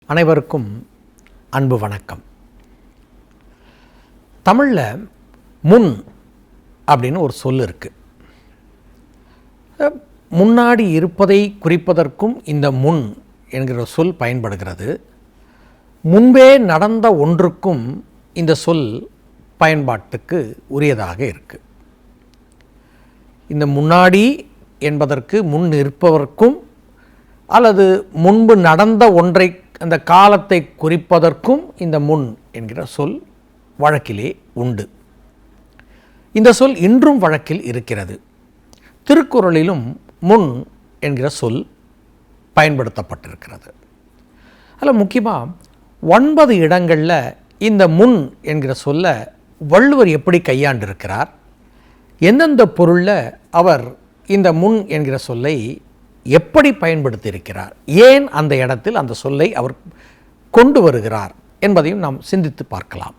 அனைவருக்கும் அன்பு வணக்கம். தமிழில் முன் அப்படின்னு ஒரு சொல் இருக்குது. முன்னாடி இருப்பதை குறிப்பதற்கும் இந்த முன் என்கிற சொல் பயன்படுகிறது. முன்பே நடந்த ஒன்றுக்கும் இந்த சொல் பயன்பாட்டுக்கு உரியதாக இருக்குது. இந்த முன்னாடி என்பதற்கு முன் இருப்பதற்கும் அல்லது முன்பு நடந்த ஒன்றை அந்த காலத்தை குறிப்பதற்கும் இந்த முன் என்கிற சொல் வழக்கிலே உண்டு. இந்த சொல் இன்றும் வழக்கில் இருக்கிறது. திருக்குறளிலும் முன் என்கிற சொல் பயன்படுத்தப்பட்டிருக்கிறது. அதில் முக்கியமாக 9 இடங்களில் இந்த முன் என்கிற சொல்ல வள்ளுவர் எப்படி கையாண்டிருக்கிறார், எந்தெந்த பொருளில் அவர் இந்த முன் என்கிற சொல்லை எப்படி பயன்படுத்தியிருக்கிறார், ஏன் அந்த இடத்தில் அந்த சொல்லை அவர் கொண்டு வருகிறார் என்பதையும் நாம் சிந்தித்து பார்க்கலாம்.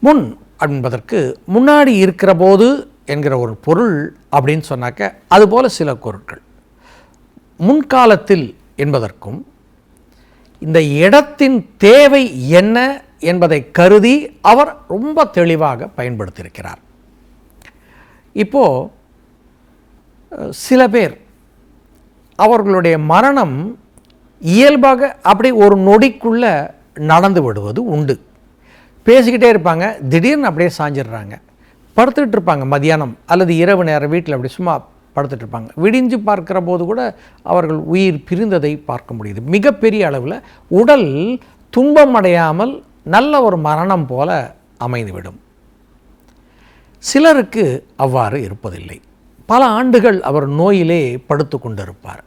முன் என்பதற்கு முன்னாடி இருக்கிற போது என்கிற ஒரு பொருள் அப்படின்னு சொன்னாக்க அதுபோல் சில பொருட்கள். முன்காலத்தில் என்பதற்கும் இந்த இடத்தின் தேவை என்ன என்பதை கருதி அவர் ரொம்ப தெளிவாக பயன்படுத்தியிருக்கிறார். இப்போது சில பேர் அவர்களுடைய மரணம் இயல்பாக அப்படி ஒரு நொடிக்குள்ளே நடந்து விடுவது உண்டு. பேசிக்கிட்டே இருப்பாங்க, திடீர்னு அப்படியே சாஞ்சிடுறாங்க. படுத்துக்கிட்டு இருப்பாங்க மதியானம் அல்லது இரவு நேரம் வீட்டில் அப்படி சும்மா படுத்துட்டு இருப்பாங்க. விடிஞ்சு பார்க்குற போது கூட அவர்கள் உயிர் பிரிந்ததை பார்க்க முடியுது. மிகப்பெரிய அளவில் உடல் துன்பம் அடையாமல் நல்ல ஒரு மரணம் போல அமைந்துவிடும். சிலருக்கு அவ்வாறு இருப்பதில்லை. பல ஆண்டுகள் அவர் நோயிலே படுத்து கொண்டிருப்பார்.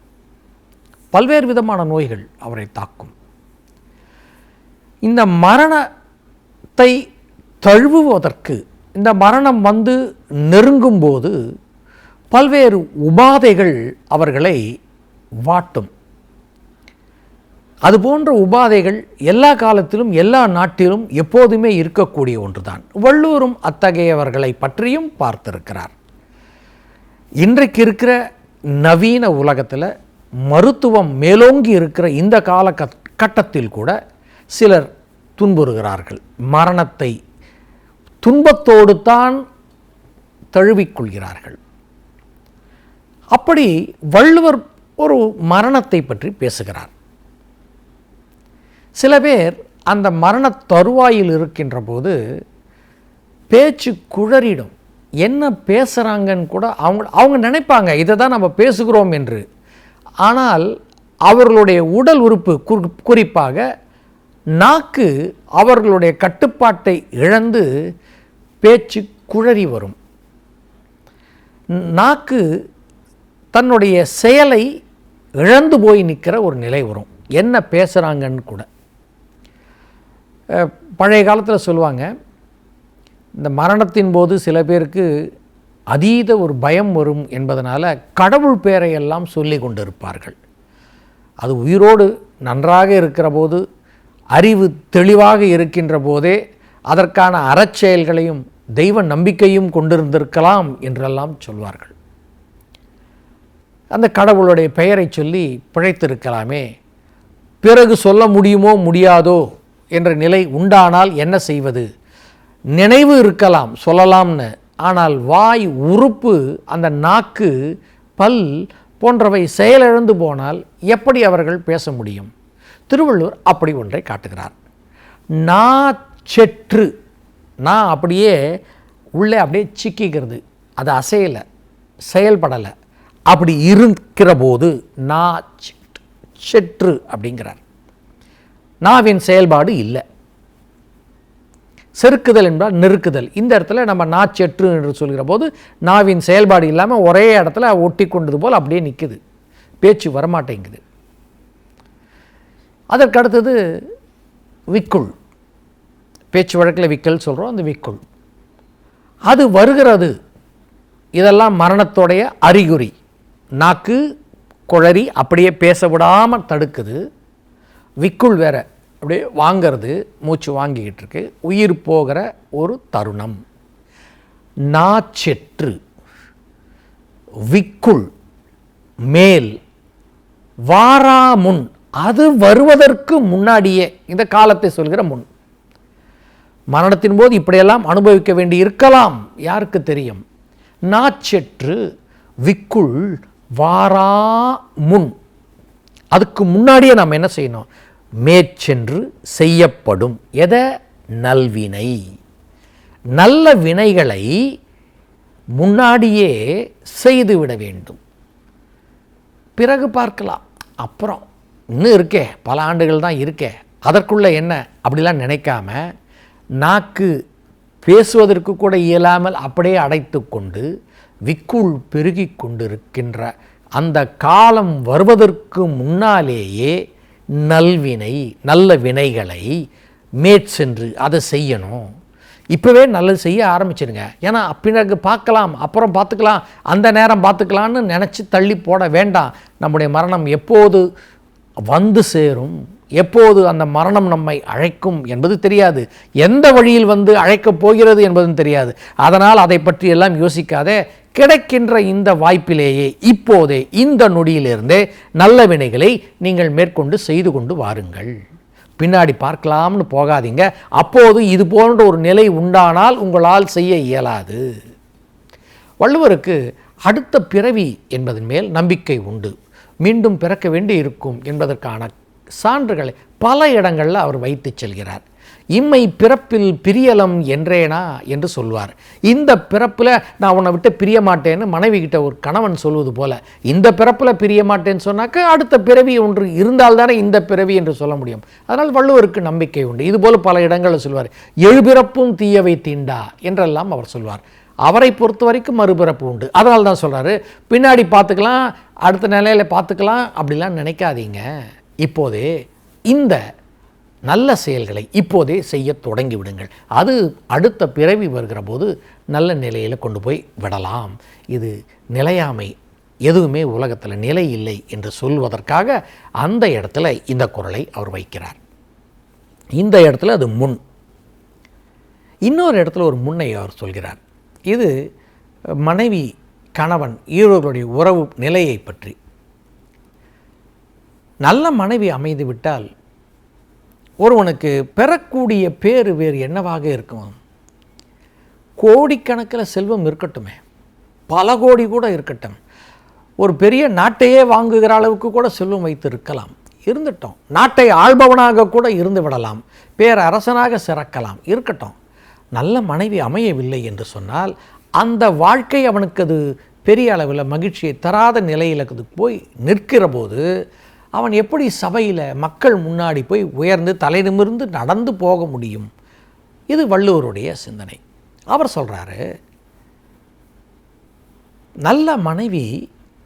பல்வேறு விதமான நோய்கள் அவரை தாக்கும். இந்த மரணத்தை தழுவுவதற்கு, இந்த மரணம் வந்து நெருங்கும்போது பல்வேறு உபாதைகள் அவர்களை வாட்டும். அதுபோன்ற உபாதைகள் எல்லா காலத்திலும் எல்லா நாட்டிலும் எப்போதுமே இருக்கக்கூடிய ஒன்றுதான். வள்ளுவரும் அத்தகையவர்களை பற்றியும் பார்த்திருக்கிறார். இன்றைக்கு இருக்கிற நவீன உலகத்தில் மருத்துவம் மேலோங்கி இருக்கிற இந்த காலகட்டத்தில் கூட சிலர் துன்புறுகிறார்கள். மரணத்தை துன்பத்தோடு தான் தழுவிக்கொள்கிறார்கள். அப்படி வள்ளுவர் ஒரு மரணத்தை பற்றி பேசுகிறார். சில பேர் அந்த மரண தருவாயில் இருக்கின்ற போது பேச்சு குழறிடும். என்ன பேசுகிறாங்கன்னு கூட அவங்க நினைப்பாங்க இதை தான் நம்ம பேசுகிறோம் என்று. ஆனால் அவர்களுடைய உடல் உறுப்பு குறிப்பாக நாக்கு அவர்களுடைய கட்டுப்பாட்டை இழந்து பேச்சு குழறி வரும். நாக்கு தன்னுடைய செயலை இழந்து போய் நிற்கிற ஒரு நிலை வரும். என்ன பேசுகிறாங்கன்னு கூட. பழைய காலத்தில் சொல்லுவாங்க, இந்த மரணத்தின் போது சில பேருக்கு அதீத ஒரு பயம் வரும் என்பதனால் கடவுள் பெயரையெல்லாம் சொல்லி கொண்டிருப்பார்கள். அது உயிரோடு நன்றாக இருக்கிற போது, அறிவு தெளிவாக இருக்கின்ற போதே அதற்கான அறச்செயல்களையும் தெய்வ நம்பிக்கையும் கொண்டிருந்திருக்கலாம் என்றெல்லாம் சொல்வார்கள். அந்த கடவுளுடைய பெயரை சொல்லி பிழைத்திருக்கலாமே, பிறகு சொல்ல முடியுமோ முடியாதோ என்ற நிலை உண்டானால் என்ன செய்வது? நினைவு இருக்கலாம், சொல்லலாம்னு. ஆனால் வாய் உறுப்பு, அந்த நாக்கு, பல் போன்றவை செயலிழந்து போனால் எப்படி அவர்கள் பேச முடியும்? திருவள்ளுவர் அப்படி ஒன்றை காட்டுகிறார். நா செற்று, நான் அப்படியே உள்ளே அப்படியே சிக்கிக்கிறது, அது அசையலை, செயல்படலை. அப்படி இருக்கிற போது நா செற்று அப்படிங்கிறார். நாவின் செயல்பாடு இல்லை. செருக்குதல் என்றால் நெருக்குதல். இந்த இடத்துல நம்ம நாச்செற்று என்று சொல்கிற போது நாவின் செயல்பாடு இல்லாமல் ஒரே இடத்துல ஒட்டி கொண்டது போல் அப்படியே நிற்குது, பேச்சு வரமாட்டேங்குது. அதற்கடுத்தது விக்குள். பேச்சு வழக்கில் விக்கல் சொல்கிறோம், அந்த விக்குள் அது வருகிறது. இதெல்லாம் மரணத்தோடைய அறிகுறி. நாக்கு குழறி அப்படியே பேச விடாமல் தடுக்குது. விக்குள் வேற அப்படியே வாங்கிறது, மூச்சு வாங்கிக்கிட்டு இருக்கு, உயிர் போகிற ஒரு தருணம். நாச்செற்று, விக்குள், மேல், வாராமுன் அது வருவதற்கு முன்னாடியே, இந்த காலத்தை சொல்கிற முன். மரணத்தின் போது இப்படியெல்லாம் அனுபவிக்க வேண்டி இருக்கலாம், யாருக்கு தெரியும். நாச்செற்று விக்குள் வாரா முன், அதுக்கு முன்னாடியே நாம் என்ன செய்யணும்? மேற்சென்று செய்யப்படும் எதை? நல்வினை. நல்ல வினைகளை முன்னாடியே செய்துவிட வேண்டும். பிறகு பார்க்கலாம், அப்புறம் இன்னும் இருக்கே, பல ஆண்டுகள் தான் இருக்கே, அதற்குள்ளே என்ன அப்படிலாம் நினைக்காம, நாக்கு பேசுவதற்கு கூட இயலாமல் அப்படியே அடைத்து கொண்டு விக்குள் பெருகி கொண்டிருக்கின்ற அந்த காலம் வருவதற்கு முன்னாலேயே நல்வினை, நல்ல வினைகளை மேற்சென்று அதை செய்யணும். இப்போவே நல்லது செய்ய ஆரம்பிச்சிடுங்க. ஏன்னா பிறகு பார்க்கலாம், அப்புறம் பார்த்துக்கலாம், அந்த நேரம் பார்த்துக்கலான்னு நினச்சி தள்ளி போட வேண்டாம். நம்முடைய மரணம் எப்போது வந்து சேரும், எப்போது அந்த மரணம் நம்மை அழைக்கும் என்பது தெரியாது. எந்த வழியில் வந்து அழைக்கப் போகிறது என்பதும் தெரியாது. அதனால் அதை பற்றி எல்லாம் யோசிக்காதே, கிடைக்கின்ற இந்த வாய்ப்பிலேயே இப்போதே இந்த நொடியிலிருந்தே நல்ல வினைகளை நீங்கள் மேற்கொண்டு செய்து கொண்டு வாருங்கள். பின்னாடி பார்க்கலாம்னு போகாதீங்க. அப்போது இது போன்ற ஒரு நிலை உண்டானால் உங்களால் செய்ய இயலாது. வள்ளுவருக்கு அடுத்த பிறவி என்பதன் மேல் நம்பிக்கை உண்டு. மீண்டும் பிறக்க வேண்டி இருக்கும் என்பதற்கான சான்றுகளை பல இடங்களில் அவர் வைத்து செல்கிறார். இம்மை பிறப்பில் பிரியலம் என்றேனா என்று சொல்வார். இந்த பிறப்பில் நான் உன்னை விட்டு பிரிய மாட்டேன்னு மனைவி கிட்ட ஒரு கணவன் சொல்வது போல, இந்த பிறப்பில் பிரிய மாட்டேன்னு சொன்னாக்க அடுத்த பிறவி ஒன்று இருந்தால்தானே இந்த பிறவி என்று சொல்ல முடியும். அதனால் வள்ளுவருக்கு நம்பிக்கை உண்டு. இதுபோல் பல இடங்களில் சொல்வார். எழுபிறப்பும் தீயவை தீண்டா என்றெல்லாம் அவர் சொல்வார். அவரை பொறுத்த வரைக்கும் மறுபிறப்பு உண்டு. அதனால தான் சொல்கிறாரு, பின்னாடி பார்த்துக்கலாம், அடுத்த நிலையில் பார்த்துக்கலாம் அப்படிலாம் நினைக்காதீங்க. இப்போதே இந்த நல்ல செயல்களை இப்போதே செய்ய தொடங்கி விடுங்கள். அது அடுத்த பிறவி வருகிற போது நல்ல நிலையில் கொண்டு போய் விடலாம். இது நிலையாமை, எதுவுமே உலகத்தில் நிலை இல்லை என்று சொல்வதற்காக அந்த இடத்துல இந்த குறளை அவர் வைக்கிறார். இந்த இடத்துல அது முன். இன்னொரு இடத்துல ஒரு முன்னை அவர் சொல்கிறார். இது மனைவி கணவன் இருவர்களுடைய உறவு நிலையை பற்றி. நல்ல மனைவி அமைந்து விட்டால் ஒருவனுக்கு பெறக்கூடிய பேறு வேறு என்னவாக இருக்கும்? கோடிக்கணக்கில் செல்வம் இருக்கட்டுமே, பல கோடி கூட இருக்கட்டும், ஒரு பெரிய நாட்டையே வாங்குகிற அளவுக்கு கூட செல்வம் வைத்து இருக்கலாம், இருந்துட்டோம். நாட்டை ஆள்பவனாக கூட இருந்து விடலாம், பேரரசனாக சிறக்கலாம், இருக்கட்டும். நல்ல மனைவி அமையவில்லை என்று சொன்னால் அந்த வாழ்க்கை அவனுக்கு அது பெரிய அளவில் மகிழ்ச்சியை தராத நிலையில் போய் நிற்கிற போது அவன் எப்படி சபையில் மக்கள் முன்னாடி போய் உயர்ந்து தலை நிமிர்ந்து நடந்து போக முடியும்? இது வள்ளுவருடைய சிந்தனை. அவர் சொல்கிறாரு, நல்ல மனைவி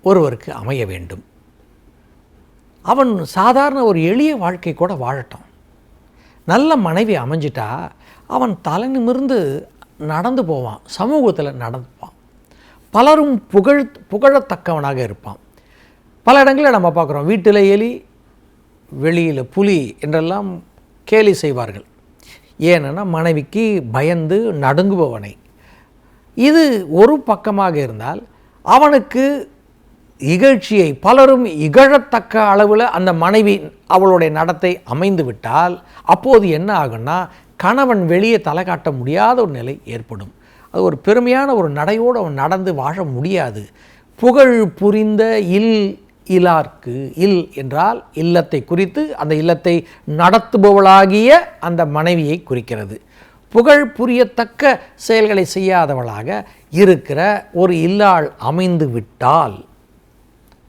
ஒருவருக்கு அமைய வேண்டும். அவன் சாதாரண ஒரு எளிய வாழ்க்கை கூட வாழட்டும். நல்ல மனைவி அமைஞ்சிட்டா அவன் தலை நிமிர்ந்து நடந்து போவான், சமூகத்தில் நடந்துப்பான், பலரும் புகழத்தக்கவனாக இருப்பான். பல இடங்களில் நம்ம பார்க்குறோம், வீட்டில் எலி வெளியில் புலி என்றெல்லாம் கேலி செய்வார்கள். ஏன்னா மனைவிக்கு பயந்து நடுங்குபவனை. இது ஒரு பக்கமாக இருந்தால் அவனுக்கு இகழ்ச்சியை பலரும் இகழத்தக்க அளவில் அந்த மனைவி அவளுடைய நடத்தை அமைந்து விட்டால் அப்போது என்ன ஆகுன்னா கணவன் வெளியே தலை காட்ட முடியாத ஒரு நிலை ஏற்படும். அது ஒரு பெருமையான ஒரு நடையோடு அவன் நடந்து வாழ முடியாது. புகழ் புரிந்த இலார்க்கு, இல் என்றால் இல்லத்தை குறித்து அந்த இல்லத்தை நடத்துபவளாகிய அந்த மனைவியை குறிக்கிறது. புகழ் புரியத்தக்க செயல்களை செய்யாதவளாக இருக்கிற ஒரு இல்லாள் அமைந்து விட்டால்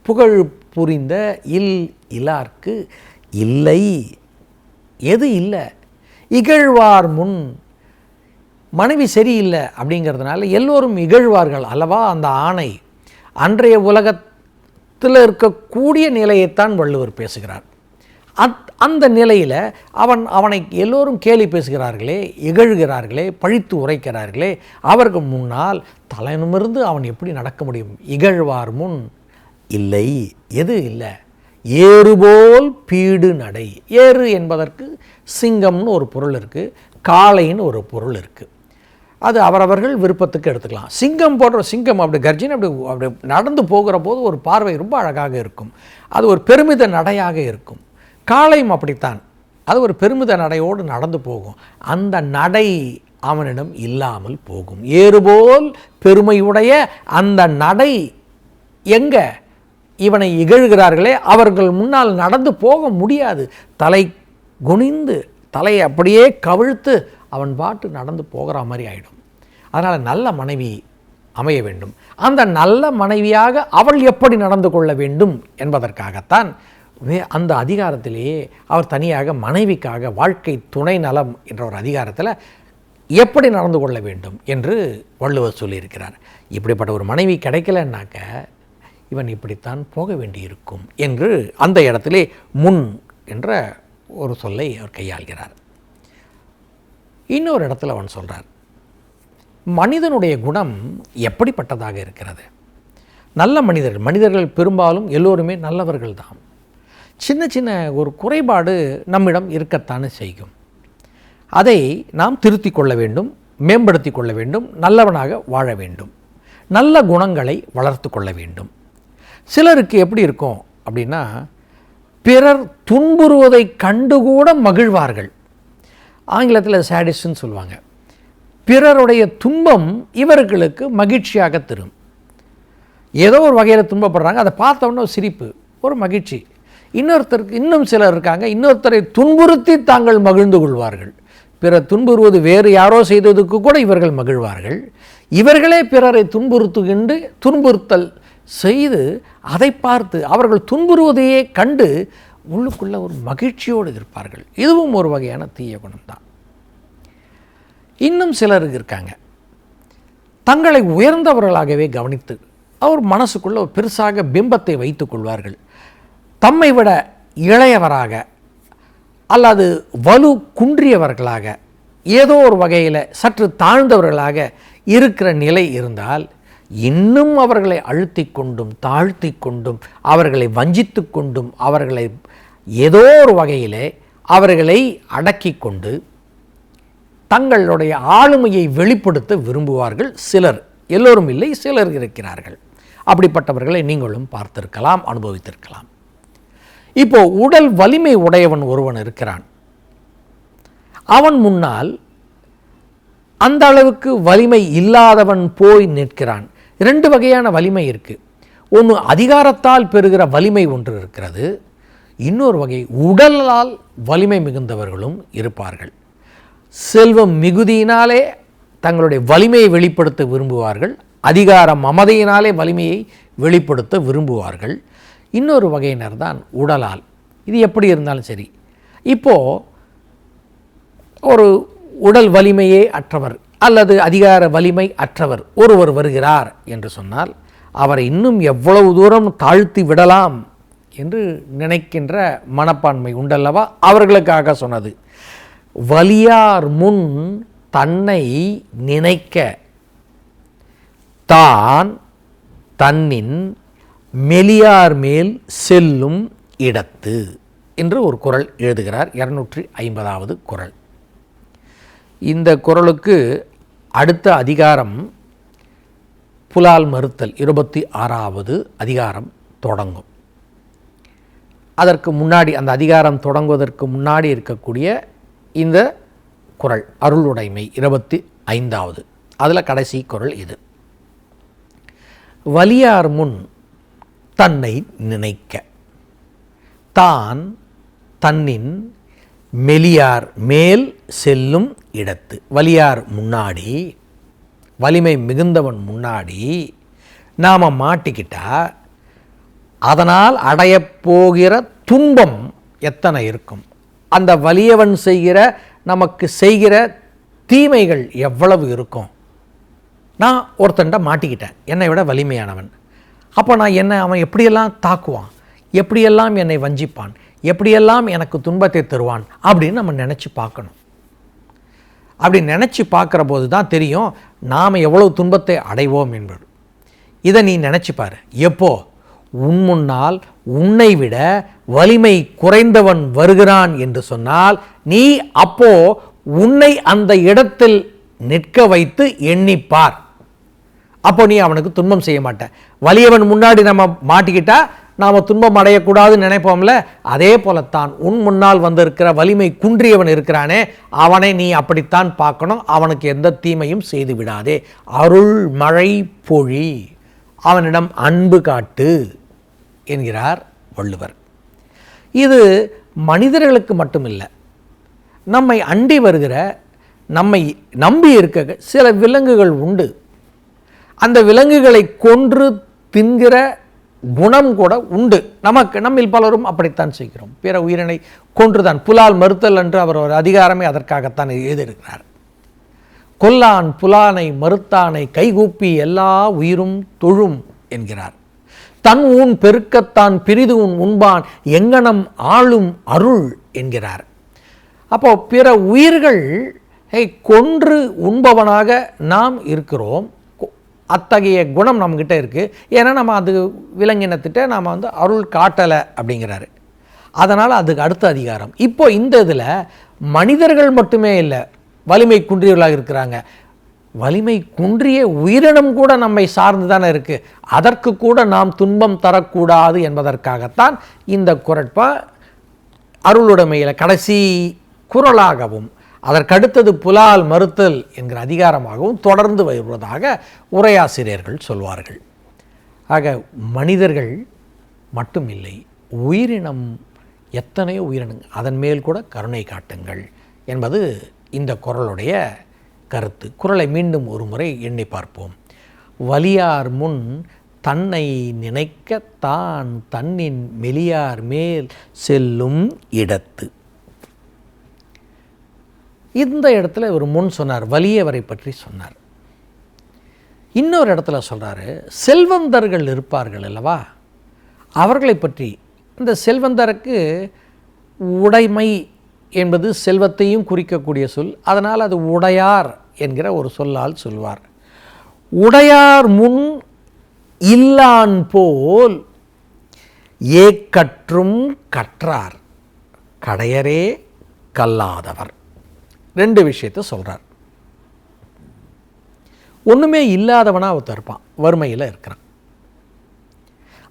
புகழ் புரிந்த இலார்க்கு இல்லை. எது இல்லை? இகழ்வார் முன். மனைவி சரியில்லை அப்படிங்கிறதுனால எல்லோரும் இகழ்வார்கள் அல்லவா அந்த ஆணை. அன்றைய உலகத்தில் இருக்கக்கூடிய நிலையைத்தான் வள்ளுவர் பேசுகிறார். அந்த நிலையில் அவனை எல்லோரும் கேலி பேசுகிறார்களே, இகழ்கிறார்களே, பழித்து உரைக்கிறார்களே, அவருக்கு முன்னால் தலை நிமிர்ந்து அவன் எப்படி நடக்க முடியும்? இகழ்வார் முன் இல்லை. எது இல்லை? ஏறுபோல் பீடு நடை. ஏறு என்பதற்கு சிங்கம்னு ஒரு பொருள் இருக்குது, காளைன்னு ஒரு பொருள் இருக்குது. அது அவரவர்கள் விருப்பத்துக்கு எடுத்துக்கலாம். சிங்கம் போன்ற சிங்கம் அப்படி கர்ஜின் அப்படி நடந்து போகிற போது ஒரு பார்வை ரொம்ப அழகாக இருக்கும். அது ஒரு பெருமித நடையாக இருக்கும். காளையும் அப்படித்தான். அது ஒரு பெருமித நடையோடு நடந்து போகும். அந்த நடை அவனிடம் இல்லாமல் போகும். ஏறுபோல் பெருமையுடைய அந்த நடை எங்க இவனை இகழ்கிறார்களே அவர்கள் முன்னால் நடந்து போக முடியாது. தலை குனிந்து தலையை அப்படியே கவிழ்த்து அவன் பாட்டு நடந்து போகிற மாதிரி ஆகிடும். அதனால் நல்ல மனைவி அமைய வேண்டும். அந்த நல்ல மனைவியாக அவள் எப்படி நடந்து கொள்ள வேண்டும் என்பதற்காகத்தான் அந்த அதிகாரத்திலேயே அவர் தனியாக மனைவிக்காக வாழ்க்கை துணை நலம் என்ற ஒரு அதிகாரத்தில் எப்படி நடந்து கொள்ள வேண்டும் என்று வள்ளுவர் சொல்லியிருக்கிறார். இப்படிப்பட்ட ஒரு மனைவி கிடைக்கலன்னாக்க இவன் இப்படித்தான் போக வேண்டியிருக்கும் என்று அந்த இடத்திலே முன் என்ற ஒரு சொல்லை அவர் கையாள்கிறார். இன்னொரு இடத்துல அவன் சொல்கிறார், மனிதனுடைய குணம் எப்படிப்பட்டதாக இருக்கிறது. நல்ல மனிதர்கள் பெரும்பாலும் எல்லோருமே நல்லவர்கள் தான். சின்ன சின்ன ஒரு குறைபாடு நம்மிடம் இருக்கத்தானே செய்யும். அதை நாம் திருத்தி கொள்ள வேண்டும், மேம்படுத்தி கொள்ள வேண்டும், நல்லவனாக வாழ வேண்டும், நல்ல குணங்களை வளர்த்து கொள்ள வேண்டும். சிலருக்கு எப்படி இருக்கும் அப்படின்னா, பிறர் துன்புறுவதை கண்டுகூட மகிழ்வார்கள். ஆங்கிலத்தில் சாடிஸ்ட்னு சொல்லுவாங்க. பிறருடைய துன்பம் இவர்களுக்கு மகிழ்ச்சியாக தரும். ஏதோ ஒரு வகையில் துன்பப்படுறாங்க, அதை பார்த்தோன்னா சிரிப்பு, ஒரு மகிழ்ச்சி. இன்னொருத்தருக்கு இன்னும் சிலர் இருக்காங்க, இன்னொருத்தரை துன்புறுத்தி தாங்கள் மகிழ்ந்து கொள்வார்கள். பிறர் துன்புறுவது வேறு யாரோ செய்ததுக்கு கூட இவர்கள் மகிழ்வார்கள். இவர்களே பிறரை துன்புறுத்தல் செய்து அதை பார்த்து அவர்கள் துன்புறுவதையே கண்டு உள்ளுக்குள்ள ஒரு மகிழ்ச்சியோடு இருப்பார்கள். இதுவும் ஒரு வகையான தீய குணம்தான். இன்னும் சிலர் இருக்காங்க, தங்களை உயர்ந்தவர்களாகவே கவனித்து அவர் மனசுக்குள்ள ஒரு பெருசாக பிம்பத்தை வைத்துக் கொள்வார்கள். தம்மை விட இளையவராக அல்லது வலு குன்றியவர்களாக ஏதோ ஒரு வகையில் சற்று தாழ்ந்தவர்களாக இருக்கிற நிலை இருந்தால் இன்னும் அவர்களை அழுத்தி கொண்டும் தாழ்த்தி கொண்டும் அவர்களை வஞ்சித்து கொண்டும் அவர்களை ஏதோ ஒரு வகையிலே அவர்களை அடக்கி கொண்டு தங்களுடைய ஆளுமையை வெளிப்படுத்த விரும்புவார்கள். சிலர், எல்லோரும் இல்லை, சிலர் இருக்கிறார்கள். அப்படிப்பட்டவர்களை நீங்களும் பார்த்திருக்கலாம், அனுபவித்திருக்கலாம். இப்போ உடல் வலிமை உடையவன் ஒருவன் இருக்கிறான். அவன் முன்னால் அந்த அளவுக்கு வலிமை இல்லாதவன் போய் நிற்கிறான். இரண்டு வகையான வலிமை இருக்குது. ஒன்று அதிகாரத்தால் பெறுகிற வலிமை ஒன்று இருக்கிறது. இன்னொரு வகை உடலால் வலிமை மிகுந்தவர்களும் இருப்பார்கள். செல்வம் மிகுதியினாலே தங்களுடைய வலிமையை வெளிப்படுத்த விரும்புவார்கள். அதிகார மமதையினாலே வலிமையை வெளிப்படுத்த விரும்புவார்கள். இன்னொரு வகையினர் தான் உடலால். இது எப்படி இருந்தாலும் சரி, இப்போது ஒரு உடல் வலிமையே அற்றவர் அல்லது அதிகார வலிமை அற்றவர் ஒருவர் வருகிறார் என்று சொன்னால் அவரை இன்னும் எவ்வளவு தூரம் தாழ்த்தி விடலாம் என்று நினைக்கின்ற மனப்பான்மை உண்டல்லவா? அவர்களுக்காக சொன்னது. வலியார் முன் தன்னை நினைக்க தான் தன்னின் மெலியார் மேல் செல்லும் இடத்து என்று ஒரு குறள் எழுதுகிறார். 250வது குறள். இந்த குறளுக்கு அடுத்த அதிகாரம் புலால் மறுத்தல் 26வது அதிகாரம் தொடங்கும். அதற்கு முன்னாடி, அந்த அதிகாரம் தொடங்குவதற்கு முன்னாடி இருக்கக்கூடிய இந்த குறள் அருளுடைமை 25வது, அதில் கடைசி குறள் இது. வலியார் முன் தன்னை நினைக்க தான் தன்னின் மெலியார் மேல் செல்லும் இடத்து. வலியார் முன்னாடி, வலிமை மிகுந்தவன் முன்னாடி நாம் மாட்டிக்கிட்டா அதனால் அடையப்போகிற துன்பம் எத்தனை இருக்கும், அந்த வலியவன் நமக்கு செய்கிற தீமைகள் எவ்வளவு இருக்கும். நான் ஒருத்தன்ட்ட மாட்டிக்கிட்டேன், என்னை விட வலிமையானவன். அப்போ நான் அவன் எப்படியெல்லாம் தாக்குவான், எப்படியெல்லாம் என்னை வஞ்சிப்பான், எப்படியெல்லாம் எனக்கு துன்பத்தை தருவான் அப்படின்னு நம்ம நினச்சி பார்க்கணும். அப்படி நினச்சி பார்க்குற போது தான் தெரியும் நாம் எவ்வளவு துன்பத்தை அடைவோம் என்பது. இதை நீ நினச்சிப்பார். எப்போ உன் முன்னால் உன்னை விட வலிமை குறைந்தவன் வருகிறான் என்று சொன்னால் நீ அப்போ உன்னை அந்த இடத்தில் நிற்க வைத்து எண்ணிப்பார். அப்போ நீ அவனுக்கு துன்பம் செய்ய மாட்ட. வலியவன் முன்னாடி நம்ம மாட்டிக்கிட்டா நாம் துன்பம் அடையக்கூடாதுன்னு நினைப்போம்ல, அதே போலத்தான் உன் முன்னால் வந்திருக்கிற வலிமை குன்றியவன் இருக்கிறானே, அவனை நீ அப்படித்தான் பார்க்கணும். அவனுக்கு எந்த தீமையும் செய்து விடாதே. அருள் மழை பொழி, அவனிடம் அன்பு காட்டு என்கிறார் வள்ளுவர். இது மனிதர்களுக்கு மட்டுமில்லை, நம்மை அண்டி வருகிற, நம்மை நம்பி இருக்க சில விலங்குகள் உண்டு. அந்த விலங்குகளை கொன்று தின்கிற குணம் கூட உண்டு. நம்மில் பலரும் அப்படித்தான் செய்கிறோம். பிற உயிரினை கொன்றுதான், புலால் மறுத்தல் என்று அவர் ஒரு அதிகாரமே அதற்காகத்தான் எழுதியிருக்கிறார். கொல்லான் புலானை மறுத்தானை கைகூப்பி எல்லா உயிரும் தொழும் என்கிறார். தன் ஊன் பெருக்கத்தான் பிரிது உன் உண்பான் எங்கனம் ஆளும் அருள் என்கிறார். அப்போ பிற உயிர்கள் கொன்று உண்பவனாக நாம் இருக்கிறோம். அத்தகைய குணம் நம்மக்கிட்ட இருக்குது. ஏன்னா நம்ம அது விலங்கினத்திட்ட நாம் அருள் காட்டலை அப்படிங்கிறாரு. அதனால் அதுக்கு அடுத்த அதிகாரம். இப்போ இந்த இதில் மனிதர்கள் மட்டுமே இல்லை, வலிமை குன்றியவர்களாக இருக்கிறாங்க. வலிமை குன்றிய உயிரினம் கூட நம்மை சார்ந்து தானே இருக்குது. அதற்கு கூட நாம் துன்பம் தரக்கூடாது என்பதற்காகத்தான் இந்த குறட்பா அருளுடைமையில் கடைசி குறளாகவும் அதற்கடுத்தது புலால் மறுத்தல் என்கிற அதிகாரமாகவும் தொடர்ந்து வருவதாக உரையாசிரியர்கள் சொல்வார்கள். ஆக மனிதர்கள் மட்டும் இல்லை, உயிரினம் எத்தனையோ உயிரினங்கள், அதன் மேல் கூட கருணை காட்டுங்கள் என்பது இந்த குறளுடைய கருத்து. குறளை மீண்டும் ஒரு முறை எண்ணி பார்ப்போம். வலியார் முன் தன்னை நினைக்க தான் தன்னின் மெலியார் மேல் செல்லும் இடத்து. இந்த இடத்துல ஒரு முன் சொன்னார், வலியவரை பற்றி சொன்னார். இன்னொரு இடத்துல சொல்கிறாரு, செல்வந்தர்கள் இருப்பார்கள் அல்லவா, அவர்களை பற்றி. இந்த செல்வந்தருக்கு உடைமை என்பது செல்வத்தையும் குறிக்கக்கூடிய சொல். அதனால் அது உடையார் என்கிற ஒரு சொல்லால் சொல்வார். உடையார் முன் இல்லான் போல் ஏக்கற்றும் கற்றார் கடையரே கல்லாதவர். ரெண்டு விஷயத்தை சொல்கிறார். ஒன்றுமே இல்லாதவனா ஒருத்தர் இருப்பான், வறுமையில் இருக்கிறான்.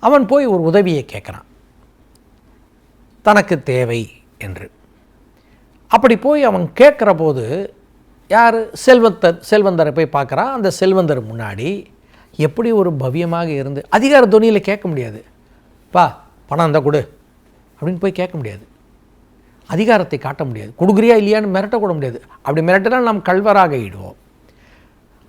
அவன் போய் ஒரு உதவியை கேட்குறான், தனக்கு தேவை என்று. அப்படி போய் அவன் கேட்குற போது யார், செல்வந்தரை போய் பார்க்குறான். அந்த செல்வந்தர் முன்னாடி எப்படி ஒரு பவ்யமாக இருந்து, அதிகார துணியில் கேட்க முடியாது. பா பணம் இருந்தால் கொடு அப்படின்னு போய் கேட்க முடியாது. அதிகாரத்தை காட்ட முடியாது. கொடுக்குறியா இல்லையான்னு மிரட்டக்கூட முடியாது. அப்படி மிரட்டினால் நாம் கள்வராக ஈடுவோம்.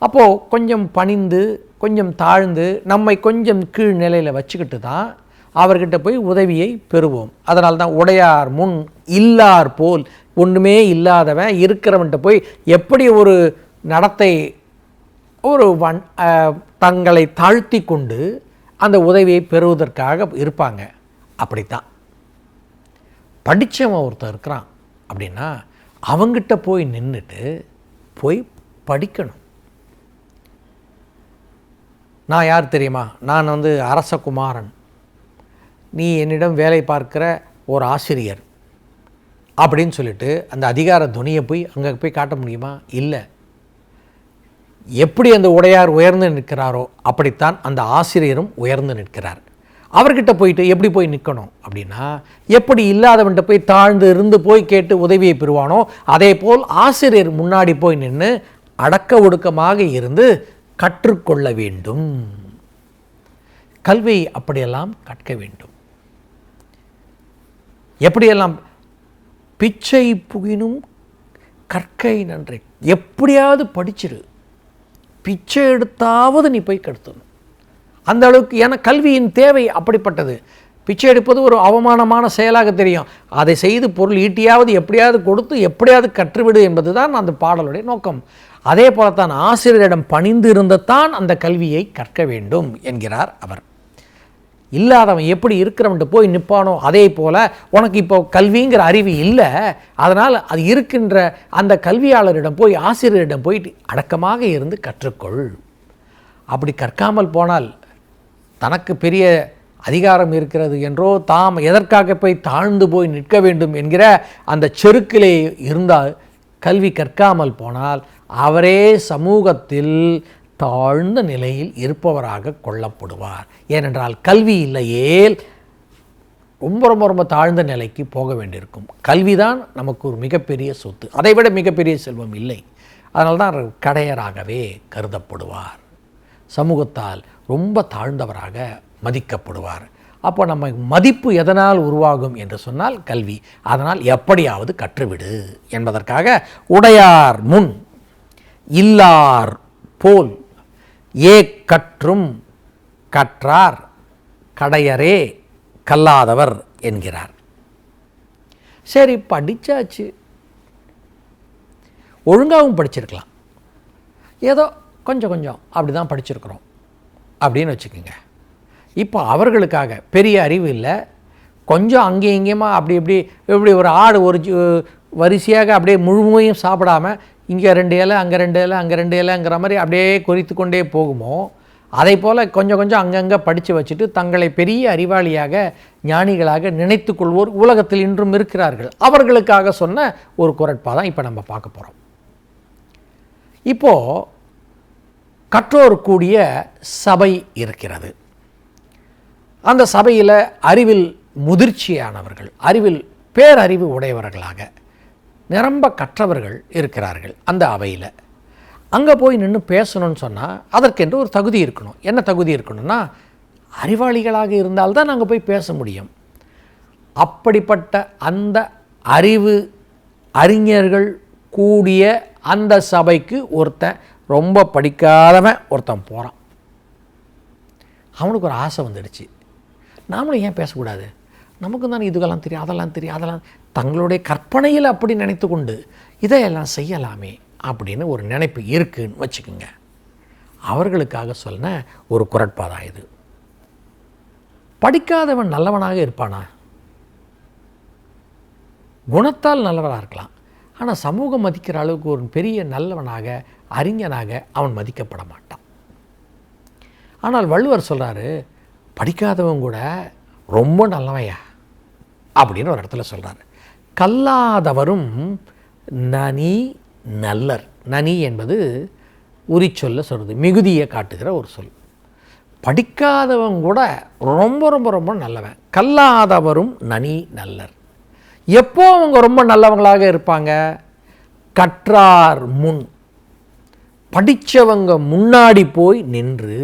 அப்போது கொஞ்சம் பணிந்து கொஞ்சம் தாழ்ந்து நம்மை கொஞ்சம் கீழ் நிலையில் வச்சுக்கிட்டு தான் அவர்கிட்ட போய் உதவியை பெறுவோம். அதனால தான் உடையார் முன் இல்லார் போல், ஒன்றுமே இல்லாதவன் இருக்கிறவன்கிட்ட போய் எப்படி ஒரு நடத்தை, ஒரு தங்களை தாழ்த்தி கொண்டு அந்த உதவியை பெறுவதற்காக இருப்பாங்க. அப்படித்தான் படித்தவன் ஒருத்தர் இருக்கிறான் அப்படின்னா அவங்கிட்ட போய் நின்றுட்டு போய் படிக்கணும். நான் யார் தெரியுமா, நான் அரசகுமாரன், நீ என்னிடம் வேலை பார்க்கிற ஒரு ஆசிரியர் அப்படின்னு சொல்லிட்டு அந்த அதிகார துணியை போய் அங்கே போய் காட்ட முடியுமா? இல்லை. எப்படி அந்த உடையார் உயர்ந்து நிற்கிறாரோ அப்படித்தான் அந்த ஆசிரியரும் உயர்ந்து நிற்கிறார். அவர்கிட்ட போயிட்டு எப்படி போய் நிற்கணும் அப்படின்னா, எப்படி இல்லாதவன்கிட்ட போய் தாழ்ந்து இருந்து போய் கேட்டு உதவியை பெறுவானோ அதே போல் ஆசிரியர் முன்னாடி போய் நின்று அடக்க ஒடுக்கமாக இருந்து கற்றுக்கொள்ள வேண்டும். கல்வியை அப்படியெல்லாம் கற்க வேண்டும். எப்படியெல்லாம்? பிச்சை புகினும் கற்கை நன்றி. எப்படியாவது படிச்சிரு, பிச்சை எடுத்தாவது நீ போய் கெடுத்தணும். அந்த அளவுக்கு, ஏன்னா கல்வியின் தேவை அப்படிப்பட்டது. பிச்சை எடுப்பது ஒரு அவமானமான செயலாக தெரியும். அதை செய்து பொருள் ஈட்டியாவது எப்படியாவது கொடுத்து எப்படியாவது கற்றுவிடு என்பது தான் அந்த பாடலுடைய நோக்கம். அதே போலத்தான் ஆசிரியரிடம் பணிந்து இருந்தத்தான் அந்த கல்வியை கற்க வேண்டும் என்கிறார் அவர். இல்லாதவன் எப்படி இருக்கிறவன்ட்டு போய் நிற்பானோ அதே போல் உனக்கு இப்போ கல்விங்கிற அறிவு இல்லை, அதனால் அது இருக்கின்ற அந்த கல்வியாளரிடம் போய் ஆசிரியரிடம் போயிட்டு அடக்கமாக இருந்து கற்றுக்கொள். அப்படி கற்காமல் போனால் தனக்கு பெரிய அதிகாரம் இருக்கிறது என்றோ தாம் எதற்காக போய் தாழ்ந்து போய் நிற்க வேண்டும் என்கிற அந்த செருக்கிலே இருந்தால், கல்வி கற்காமல் போனால் அவரே சமூகத்தில் தாழ்ந்த நிலையில் இருப்பவராக கொள்ளப்படுவார். ஏனென்றால் கல்வி இல்லையேல் ரொம்ப ரொம்ப ரொம்ப தாழ்ந்த நிலைக்கு போக வேண்டியிருக்கும். கல்விதான் நமக்கு ஒரு மிகப்பெரிய சொத்து, அதைவிட மிகப்பெரிய செல்வம் இல்லை. அதனால தான் கடையராகவே கருதப்படுவார், சமூகத்தால் ரொம்ப தாழ்ந்தவராக மதிக்கப்படுவார். அப்போ நம்ம மதிப்பு எதனால் உருவாகும் என்று சொன்னால் கல்வி. அதனால் எப்படியாவது கற்றுவிடு என்பதற்காக உடையார் முன் இல்லார் போல் கற்றும் கற்றார் கடையரே கல்லாதவர் என்கிறார். சரி, படித்தாச்சு, ஒழுங்காகவும் படிச்சிருக்கலாம், ஏதோ கொஞ்சம் கொஞ்சம் அப்படி தான் படிச்சிருக்கிறோம் அப்படின்னு வச்சுக்கோங்க. இப்போ அவர்களுக்காக பெரிய அறிவு இல்லை, கொஞ்சம் அங்கேயும் இங்கேயுமா அப்படி இப்படி ஒரு ஆடு ஒரு வரிசையாக அப்படியே முழுமையும் சாப்பிடாமல் இங்கே 2 இலை அங்கே 2 இலை அங்கே 2 இலைங்கிற மாதிரி அப்படியே குறித்து கொண்டே போகுமோ, அதை போல் கொஞ்சம் கொஞ்சம் அங்கங்கே படித்து வச்சுட்டு தங்களை பெரிய அறிவாளியாக ஞானிகளாக நினைத்து கொள்வோர் உலகத்தில் இன்றும் இருக்கிறார்கள். அவர்களுக்காக சொன்ன ஒரு குறட்பா தான் இப்போ நம்ம பார்க்க போகிறோம். இப்போது கற்றோர் கூடிய சபை இருக்கிறது. அந்த சபையில் அறிவில் முதிர்ச்சியானவர்கள், அறிவில் பேரறிவு உடையவர்களாக நிரம்ப கற்றவர்கள் இருக்கிறார்கள். அந்த அவையில் அங்கே போய் நின்று பேசணும்னு சொன்னால் அதற்கென்று ஒரு தகுதி இருக்கணும். என்ன தகுதி இருக்கணும்னா, அறிவாளிகளாக இருந்தால்தான் நாங்கள் போய் பேச முடியும். அப்படிப்பட்ட அந்த அறிஞர்கள் கூடிய அந்த சபைக்கு ஒருத்தன் ரொம்ப படிக்காதவன் ஒருத்தன் போகிறான். அவனுக்கு ஒரு ஆசை வந்துடுச்சு, நாமளும் ஏன் பேசக்கூடாது, நமக்கு தான் இதுக்கெல்லாம் தெரியும் அதெல்லாம் தங்களுடைய கற்பனையில் அப்படி நினைத்து கொண்டு இதையெல்லாம் செய்யலாமே அப்படின்னு ஒரு நினைப்பு இருக்குன்னு வச்சுக்கோங்க. அவர்களுக்காக சொன்ன ஒரு குறட்பாதான் இது. படிக்காதவன் நல்லவனாக இருப்பானா? குணத்தால் நல்லவனாக இருக்கலாம், ஆனால் சமூகம் மதிக்கிற அளவுக்கு ஒரு பெரிய நல்லவனாக அறிஞனாக அவன் மதிக்கப்பட மாட்டான். ஆனால் வள்ளுவர் சொல்கிறாரு, படிக்காதவன் கூட ரொம்ப நல்லவையா அப்படின்னு ஒரு இடத்துல சொல்கிறார். கல்லாதவரும் நனி நல்லர். நனி என்பது உரிச்சொல்ல சொல்கிறது, மிகுதியை காட்டுகிற ஒரு சொல். படிக்காதவன் கூட ரொம்ப ரொம்ப ரொம்ப நல்லவன். கல்லாதவரும் நனி நல்லர். எப்போ அவங்க ரொம்ப நல்லவங்களாக இருப்பாங்க? கற்றார் முன், படித்தவங்க முன்னாடி போய் நின்று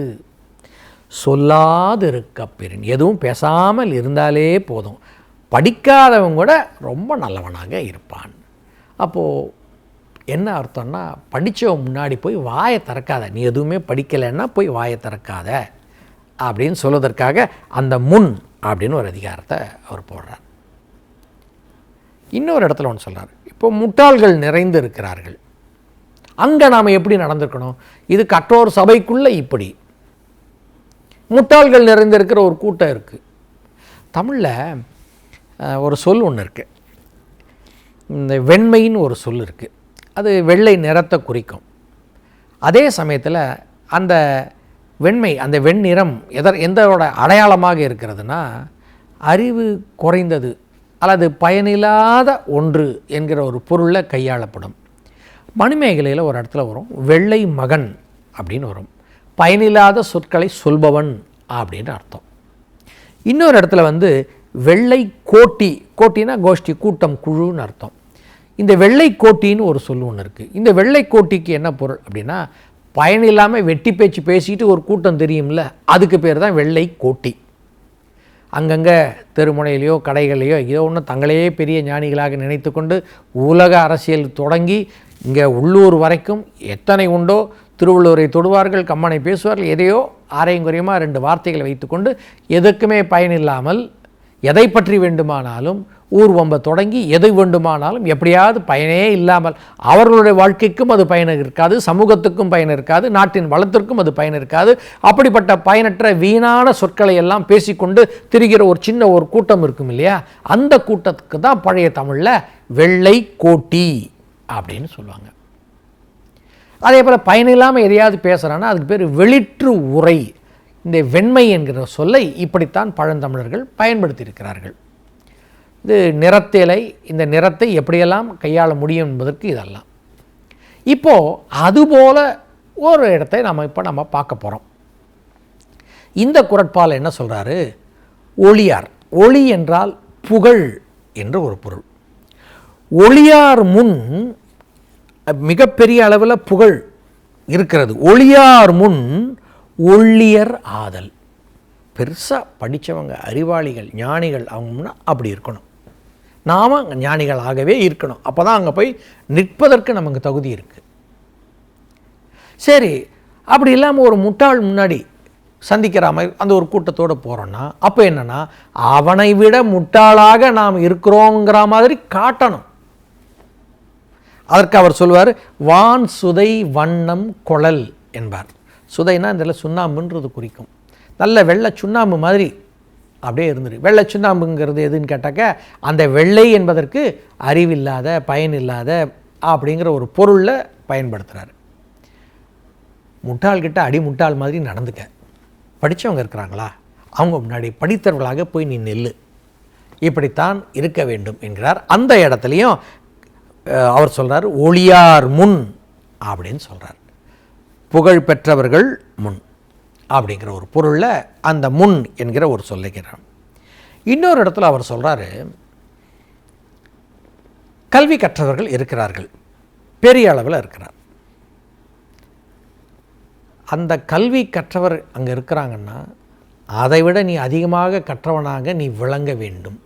சொல்லாதிருக்க பெறின், எதுவும் பேசாமல் இருந்தாலே போதும், படிக்காதவங்க கூட ரொம்ப நல்லவனாக இருப்பான். அப்போது என்ன அர்த்தம்னா, படித்தவன் முன்னாடி போய் வாயை திறக்காத, நீ எதுவுமே படிக்கலைன்னா போய் வாயை திறக்காத அப்படின்னு சொல்வதற்காக அந்த முன் அப்படின்னு ஒரு அதிகாரத்தை அவர் போடுறார். இன்னொரு இடத்துல ஒன்று சொல்கிறார், இப்போ முட்டாள்கள் நிறைந்து இருக்கிறார்கள், அங்கே நாம் எப்படி நடந்திருக்கணும்? இது கற்றோர் சபைக்குள்ளே இப்படி முட்டாள்கள் நிறைந்திருக்கிற ஒரு கூட்டம் இருக்குது. தமிழில் ஒரு சொல் ஒன்று இருக்குது, இந்த வெண்மைன்னு ஒரு சொல் இருக்குது. அது வெள்ளை நிறத்தை குறிக்கும். அதே சமயத்தில் அந்த வெண்மை, அந்த வெண்ணிறம் எந்தோட அடையாளமாக இருக்கிறதுனா, அறிவு குறைந்தது அல்லது பயனில்லாத ஒன்று என்கிற ஒரு பொருளில் கையாளப்படும். மணிமேகலையில் ஒரு இடத்துல வரும், வெள்ளை மகன் அப்படின்னு வரும், பயனில்லாத சொற்களை சொல்பவன் அப்படின்னு அர்த்தம். இன்னொரு இடத்துல வெள்ளை கோட்டி, கோட்டினா கோஷ்டி, கூட்டம், குழுன்னு அர்த்தம். இந்த வெள்ளை கோட்டின்னு ஒரு சொல் ஒன்று இருக்குது. இந்த வெள்ளை கோட்டிக்கு என்ன பொருள் அப்படின்னா, பயனில்லாமல் வெட்டி பேச்சு பேசிட்டு ஒரு கூட்டம் தெரியும்ல, அதுக்கு பேர் தான் வெள்ளை கோட்டி. அங்கங்கே தெருமுனையிலையோ கடைகளையோ ஏதோ ஒன்று தங்களையே பெரிய ஞானிகளாக நினைத்து கொண்டு உலக அரசியல் தொடங்கி இங்கே உள்ளூர் வரைக்கும் எத்தனை உண்டோ, திருவள்ளுவரை தொடுவார்கள், கம்மனை பேசுவார்கள், எதையோ ஆரையும் குறையுமா 2 வார்த்தைகளை வைத்துக்கொண்டு எதுக்குமே பயனில்லாமல் எதை பற்றி வேண்டுமானாலும் ஊர்வம்ப தொடங்கி எது வேண்டுமானாலும் எப்படியாவது பயனே இல்லாமல், அவர்களுடைய வாழ்க்கைக்கும் அது பயன் இருக்காது, சமூகத்துக்கும் பயன் இருக்காது, நாட்டின் வளத்திற்கும் அது பயன் இருக்காது. அப்படிப்பட்ட பயனற்ற வீணான சொற்களை எல்லாம் பேசிக்கொண்டு திரிகிற ஒரு சின்ன ஒரு கூட்டம் இருக்கும் இல்லையா, அந்த கூட்டத்துக்கு தான் பழைய தமிழில் வெள்ளை கோட்டி அப்படின்னு சொல்லுவாங்க. அதே போல் பயனில்லாமல் எதையாவது பேசுகிறான்னா அதுக்கு பேர் வெளிற்று உரை. இந்த வெண்மை என்கிற சொல்லை இப்படித்தான் பழந்தமிழர்கள் பயன்படுத்தியிருக்கிறார்கள். இது நிறத்தேலை, இந்த நிறத்தை எப்படியெல்லாம் கையாள முடியும் என்பதற்கு இதெல்லாம். இப்போது அதுபோல் ஒரு இடத்தை நம்ம பார்க்க போகிறோம். இந்த குறட்பால் என்ன சொல்கிறாரு, ஒளியார் ஒளி என்றால் புகழ் என்று ஒரு பொருள். ஒளியார் முன் மிகப்பெரிய அளவில் புகழ் இருக்கிறது. ஒளியார் முன் ஒள்ளியர் ஆதல். பெருசாக படித்தவங்க, அறிவாளிகள், ஞானிகள், அவங்க முன்னா அப்படி இருக்கணும். நாம் ஞானிகளாகவே இருக்கணும். அப்போ தான் அங்கே போய் நிற்பதற்கு நமக்கு தகுதி இருக்குது. சரி, அப்படி இல்லாமல் ஒரு முட்டாள் முன்னாடி சந்திக்கிற மாதிரி அந்த ஒரு கூட்டத்தோடு போகிறோன்னா அப்போ என்னென்னா, அவனை விட முட்டாளாக நாம் இருக்கிறோங்கிற மாதிரி காட்டணும். அதற்கு அவர் சொல்வார், வான் சுதை வண்ணம் குழல் என்பார். சுதைனா இந்த சுண்ணாம்புன்றது குறிக்கும். நல்ல வெள்ளை சுண்ணாம்பு மாதிரி அப்படியே இருந்துரு. வெள்ளை சுண்ணாம்புங்கிறது எதுன்னு கேட்டாக்க, அந்த வெள்ளை என்பதற்கு அறிவில்லாத, பயனில்லாத அப்படிங்கிற ஒரு பொருளில் பயன்படுத்துகிறார். முட்டாள்கிட்ட அடிமுட்டாள் மாதிரி நடந்துக்க. படித்தவங்க இருக்கிறாங்களா, அவங்க முன்னாடி படித்தவர்களாக போய் நீ நெல்லு. இப்படித்தான் இருக்க வேண்டும் என்கிறார். அந்த இடத்துலையும் அவர் சொல்கிறார், ஒளியார் முன் அப்படின்னு சொல்கிறார். புகழ் பெற்றவர்கள் முன் அப்படிங்கிற ஒரு பொருளில் அந்த முன் என்கிற ஒரு சொல்லுகிறார். இன்னொரு இடத்துல அவர் சொல்கிறாரு, கல்வி கற்றவர்கள் இருக்கிறார்கள், பெரிய அளவில் இருக்கிறார். அந்த கல்வி கற்றவர் அங்கே இருக்கிறாங்கன்னா அதை விட நீ அதிகமாக கற்றவனாக நீ விளங்க வேண்டும்.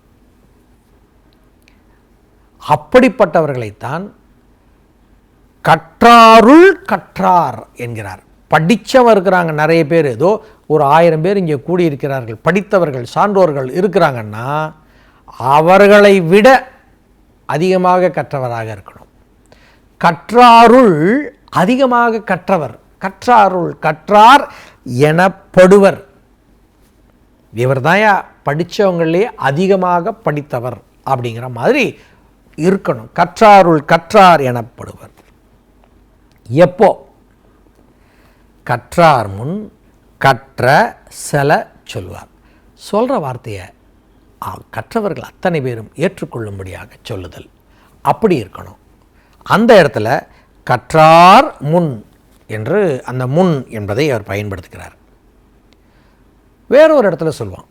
அப்படிப்பட்டவர்களைத்தான் கற்றாருள் கற்றார் என்கிறார். படித்தவங்க இருக்கிறாங்க நிறைய பேர், ஏதோ ஒரு 1000 பேர் இங்கே கூடியிருக்கிறார்கள், படித்தவர்கள், சான்றோர்கள் இருக்கிறாங்கன்னா அவர்களை விட அதிகமாக கற்றவராக இருக்கணும். கற்றாருள் அதிகமாக கற்றவர், கற்றாருள் கற்றார் எனப்படுவர். இவர் தான் படித்தவங்களே அதிகமாக படித்தவர் அப்படிங்கிற மாதிரி இருக்கணும். கற்றாருள் கற்றார் எனப்படுவர். எப்போ? கற்றார் முன் கற்ற செல சொல்வார். சொல்கிற வார்த்தையை கற்றவர்கள் அத்தனை பேரும் ஏற்றுக்கொள்ளும்படியாக சொல்லுதல், அப்படி இருக்கணும். அந்த இடத்துல கற்றார் முன் என்று அந்த முன் என்பதை அவர் பயன்படுத்துகிறார். வேறொரு இடத்துல சொல்லுவான்,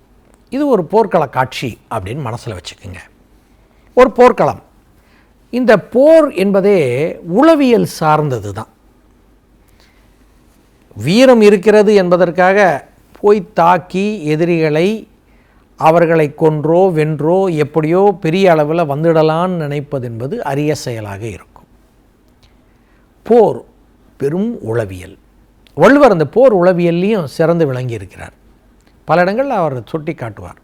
இது ஒரு போர்க்கள காட்சி அப்படின்னு மனசில் வச்சுக்கோங்க. ஒரு போர்க்களம். இந்த போர் என்பதே உளவியல் சார்ந்தது தான். வீரம் இருக்கிறது என்பதற்காக போய் தாக்கி எதிரிகளை அவர்களை கொன்றோ வென்றோ எப்படியோ பெரிய அளவில் வந்துடலான்னு நினைப்பது என்பது அரிய செயலாக இருக்கும். போர் பெரும் உளவியல். வள்ளுவர் அந்த போர் உளவியல்லையும் சிறந்து விளங்கி இருக்கிறார். பல இடங்களில் அவர் சுட்டி காட்டுவார்.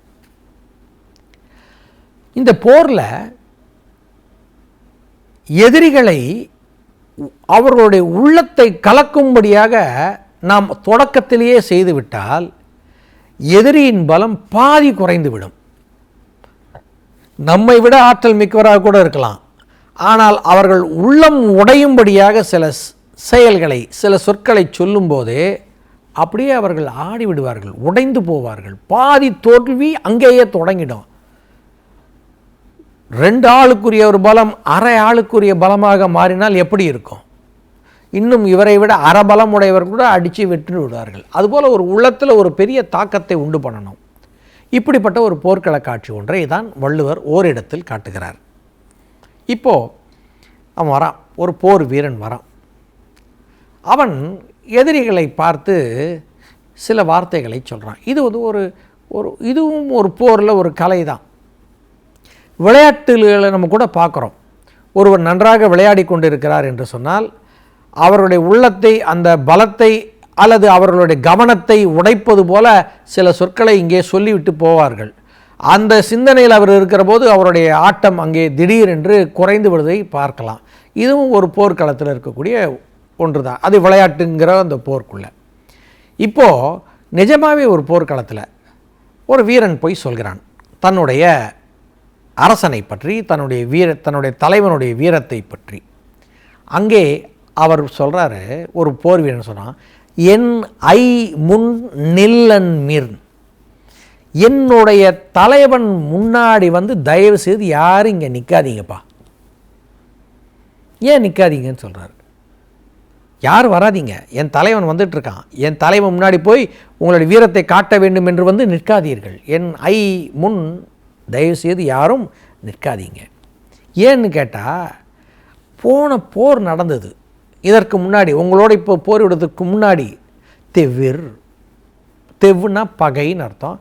இந்த போரில் எதிரிகளை அவர்களுடைய உள்ளத்தை கலக்கும்படியாக நாம் தொடக்கத்திலேயே செய்துவிட்டால் எதிரியின் பலம் பாதி குறைந்துவிடும். நம்மை விட ஆற்றல் மிக்கவராக கூட இருக்கலாம், ஆனால் அவர்கள் உள்ளம் உடையும்படியாக சில செயல்களை, சில சொற்களை சொல்லும்போதே அப்படியே அவர்கள் ஆடிவிடுவார்கள், உடைந்து போவார்கள். பாதி தோல்வி அங்கேயே தொடங்கிடும். 2 ஆளுக்குரிய ஒரு பலம் அரை ஆளுக்குரிய பலமாக மாறினால் எப்படி இருக்கும்? இன்னும் இவரை விட அறபலம் உடையவர் கூட அடித்து வெற்றி விடுவார்கள். அதுபோல் ஒரு உள்ளத்தில் ஒரு பெரிய தாக்கத்தை உண்டு பண்ணணும். இப்படிப்பட்ட ஒரு போர்க்கள காட்சி ஒன்றை தான் வள்ளுவர் ஓரிடத்தில் காட்டுகிறார். இப்போது அவன் வரான், ஒரு போர் வீரன் வரான். அவன் எதிரிகளை பார்த்து சில வார்த்தைகளை சொல்கிறான். இது இதுவும் ஒரு போரில் ஒரு கலை தான். விளையாட்டுகளை நம்ம கூட பார்க்குறோம். ஒருவர் நன்றாக விளையாடி கொண்டிருக்கிறார் என்று சொன்னால் அவருடைய உள்ளத்தை, அந்த பலத்தை அல்லது அவர்களுடைய கவனத்தை உடைப்பது போல சில சொற்களை இங்கே சொல்லிவிட்டு போவார்கள். அந்த சிந்தனையில் அவர் இருக்கிற போது அவருடைய ஆட்டம் அங்கே திடீரென்று குறைந்து விடுவதை பார்க்கலாம். இதுவும் ஒரு போர்க்களத்தில் இருக்கக்கூடிய ஒன்று தான். அது விளையாட்டுங்கிற அந்த போர்க்குள்ளே. இப்போது நிஜமாகவே ஒரு போர்க்களத்தில் ஒரு வீரன் போய் சொல்கிறான் தன்னுடைய அரசனை பற்றி, தன்னுடைய தலைவனுடைய வீரத்தை பற்றி. அங்கே அவர் சொல்கிறாரு, ஒரு போர் வீரன் சொன்னான், என் ஐ முன் நில்லன் மிர், என்னுடைய தலைவன் முன்னாடி வந்து தயவு செய்து யாரும் இங்கே நிற்காதீங்கப்பா. ஏன் நிற்காதீங்கன்னு சொல்கிறாரு. யார் வராதீங்க, என் தலைவன் வந்துட்டுருக்கான், என் தலைவன் முன்னாடி போய் உங்களுடைய வீரத்தை காட்ட வேண்டும் என்று வந்து நிற்காதீர்கள், என் முன் தயவுசெய்து யாரும் நிற்காதீங்க. ஏன்னு கேட்டால், போன போர் நடந்தது இதற்கு முன்னாடி, உங்களோட இப்போ போரிடுவதற்கு முன்னாடி. தெவ்வுனா பகைன்னு அர்த்தம்.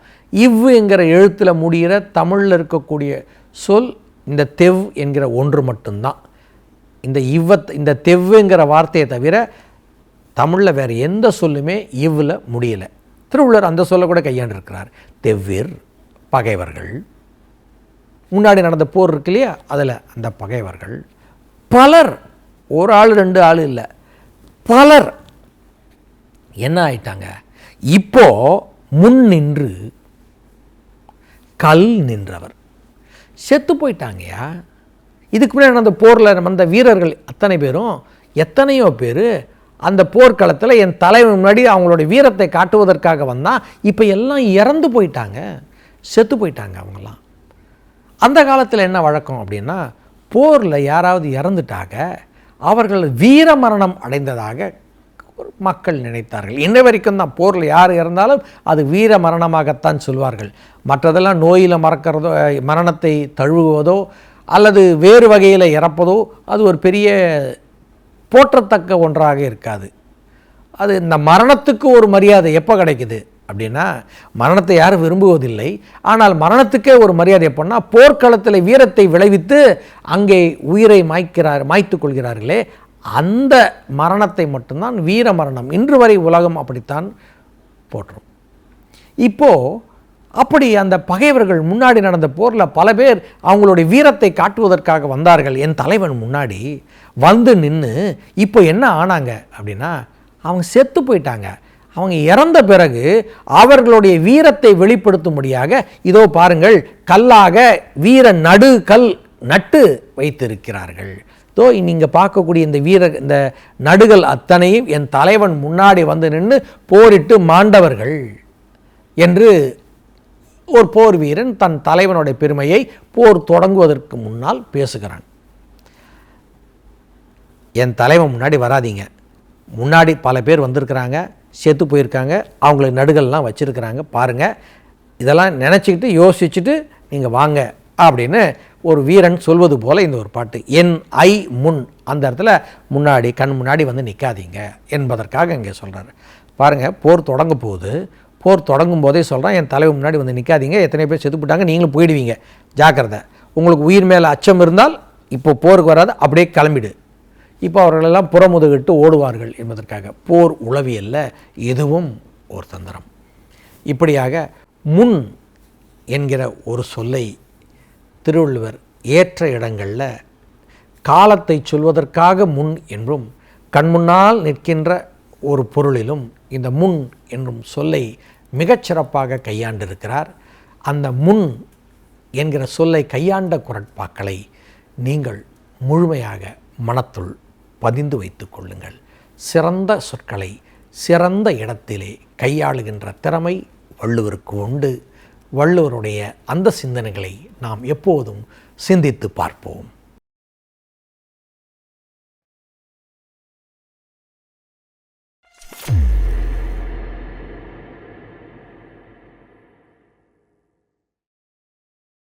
என்கிற எழுத்தில் முடிகிற தமிழில் இருக்கக்கூடிய சொல் இந்த தெவ் என்கிற ஒன்று மட்டும்தான். இந்த தெவ்வுங்கிற வார்த்தையை தவிர தமிழில் வேறு எந்த சொல்லுமே இவ்வில் முடியலை. திருவள்ளுவர் அந்த சொல்ல கூட கையாண்டிருக்கிறார். தெவ்விர் பகைவர்கள். முன்னாடி நடந்த போர் இருக்கு இல்லையா, அதில் அந்த பகைவர்கள் பலர், ஒரு ஆள் ரெண்டு ஆள் இல்லை, பலர் என்ன ஆயிட்டாங்க, இப்போ முன் நின்று கல் நின்றவர் செத்து போயிட்டாங்கயா. இதுக்கு முன்னாடி நடந்த போரில் வந்த வீரர்கள் அத்தனை பேரும், எத்தனையோ பேர் அந்த போர்க்களத்தில் என் தலைவன் முன்னாடி அவங்களுடைய வீரத்தை காட்டுவதற்காக வந்தால் இப்போ எல்லாம் இறந்து போயிட்டாங்க, செத்து போயிட்டாங்க அவங்கெல்லாம். அந்த காலத்தில் என்ன வழக்கம் அப்படின்னா, போரில் யாராவது இறந்துட்டாக அவர்கள் வீர மரணம் அடைந்ததாக மக்கள் நினைத்தார்கள். இன்ன வரைக்கும் தான் போரில் யார் இறந்தாலும் அது வீர மரணமாகத்தான் சொல்வார்கள். மற்றதெல்லாம் நோயில் மரணத்தை தழுவுவதோ அல்லது வேறு வகையில் இறப்பதோ அது ஒரு பெரிய போற்றத்தக்க ஒன்றாக இருக்காது. அது இந்த மரணத்துக்கு ஒரு மரியாதை எப்போ கிடைக்குது அப்படின்னா, மரணத்தை யாரும் விரும்புவதில்லை, ஆனால் மரணத்துக்கே ஒரு மரியாதை எப்போன்னா, போர்க்களத்தில் வீரத்தை விளைவித்து அங்கே உயிரை மாய்த்து கொள்கிறார்களே, அந்த மரணத்தை மட்டும்தான் வீர மரணம். இன்று வரை உலகம் அப்படித்தான் போற்றும். இப்போது அப்படி அந்த பகைவர்கள் முன்னாடி நடந்த போரில் பல பேர் அவங்களுடைய வீரத்தை காட்டுவதற்காக வந்தார்கள். என் தலைவன் முன்னாடி வந்து நின்று இப்போ என்ன ஆனாங்க அப்படின்னா, அவங்க செத்து போயிட்டாங்க. அவங்க இறந்த பிறகு அவர்களுடைய வீரத்தை வெளிப்படுத்தும்படியாக இதோ பாருங்கள், கல்லாக வீர கல் நட்டு வைத்திருக்கிறார்கள். தோ நீங்கள் பார்க்கக்கூடிய இந்த நடுகள் அத்தனையும் என் தலைவன் முன்னாடி வந்து நின்று போரிட்டு மாண்டவர்கள் என்று ஒரு போர் வீரன் தன் தலைவனுடைய பெருமையை போர் தொடங்குவதற்கு முன்னால் பேசுகிறான். என் தலைவன் முன்னாடி வராதீங்க, முன்னாடி பல பேர் வந்திருக்கிறாங்க, செத்து போயிருக்காங்க, அவங்களுக்கு நடுகள்லாம் வச்சுருக்கிறாங்க பாருங்கள், இதெல்லாம் நினச்சிக்கிட்டு யோசிச்சுட்டு நீங்கள் வாங்க அப்படின்னு ஒரு வீரன் சொல்வது போல் இந்த ஒரு பாட்டு. என் முன், அந்த இடத்துல முன்னாடி கண் முன்னாடி வந்து நிற்காதீங்க என்பதற்காக இங்கே சொல்கிறாரு. பாருங்கள், போர் தொடங்க போகுது. போர் தொடங்கும் போதே சொல்கிறான், என் தலைவர் முன்னாடி வந்து நிற்காதீங்க, எத்தனை பேர் செத்து போட்டாங்க, நீங்களும் போயிடுவீங்க, ஜாக்கிரதை. உங்களுக்கு உயிர் மேலே அச்சம் இருந்தால் இப்போ போருக்கு வராது, அப்படியே கிளம்பிடு. இப்போ அவர்களெல்லாம் புறமுதுகிட்டு ஓடுவார்கள் என்பதற்காக. போர் உளவியல்ல இதுவும் ஒரு தந்திரம். இப்படியாக முன் என்கிற ஒரு சொல்லை திருவள்ளுவர் ஏற்ற இடங்களில் காலத்தை சொல்வதற்காக முன் என்றும், கண்முன்னால் நிற்கின்ற ஒரு பொருளிலும் இந்த முன் என்னும் சொல்லை மிகச்சிறப்பாக கையாண்டிருக்கிறார். அந்த முன் என்கிற சொல்லை கையாண்ட குறட்பாக்களை நீங்கள் முழுமையாக மனத்துள் பதிந்து வைத்து கொள்ளுங்கள். சிறந்த சொற்களை சிறந்த இடத்திலே கையாளுகின்ற திறமை வள்ளுவருக்கு உண்டு. வள்ளுவருடைய அந்த சிந்தனைகளை நாம் எப்போதும் சிந்தித்து பார்ப்போம்.